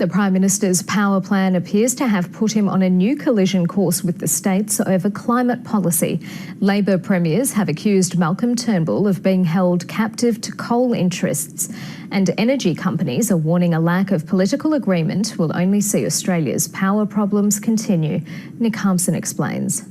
The Prime Minister's power plan appears to have put him on a new collision course with the states over climate policy. Labor premiers have accused Malcolm Turnbull of being held captive to coal interests, and energy companies are warning a lack of political agreement will only see Australia's power problems continue. Nick Harmson explains.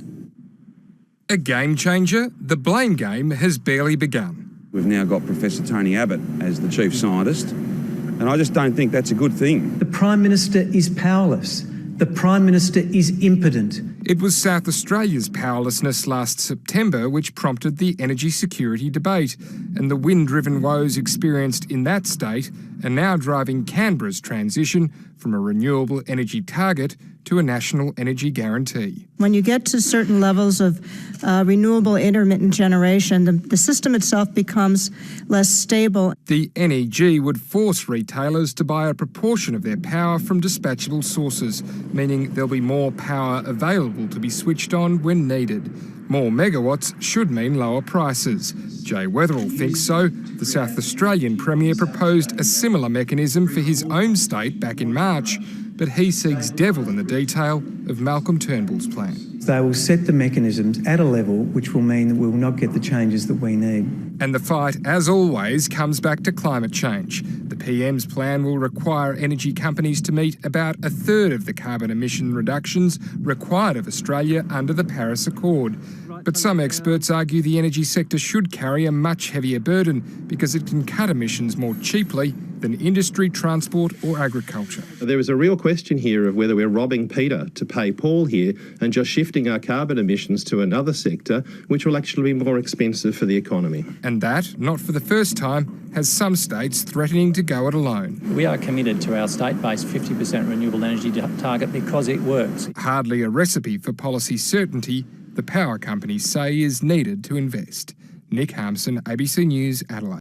A game changer? The blame game has barely begun. We've now got Professor Tony Abbott as the chief scientist, and I just don't think that's a good thing. The Prime Minister is powerless. The Prime Minister is impotent. It was South Australia's powerlessness last September which prompted the energy security debate, and the wind-driven woes experienced in that state are now driving Canberra's transition from a renewable energy target to a national energy guarantee. When you get to certain levels of renewable intermittent generation, the system itself becomes less stable. The NEG would force retailers to buy a proportion of their power from dispatchable sources, meaning there'll be more power available to be switched on when needed. More megawatts should mean lower prices. Jay Weatherill thinks so. The South Australian Premier proposed a similar mechanism for his own state back in March, but he sees devil in the detail of Malcolm Turnbull's plan. They will set the mechanisms at a level which will mean that we will not get the changes that we need. And the fight, as always, comes back to climate change. The PM's plan will require energy companies to meet about a third of the carbon emission reductions required of Australia under the Paris Accord. But some experts argue the energy sector should carry a much heavier burden because it can cut emissions more cheaply than industry, transport or agriculture. There is a real question here of whether we're robbing Peter to pay Paul here and just shifting our carbon emissions to another sector, which will actually be more expensive for the economy. And that, not for the first time, has some states threatening to go it alone. We are committed to our state-based 50% renewable energy target because it works. Hardly a recipe for policy certainty the power companies say is needed to invest. Nick Harmson, ABC News, Adelaide.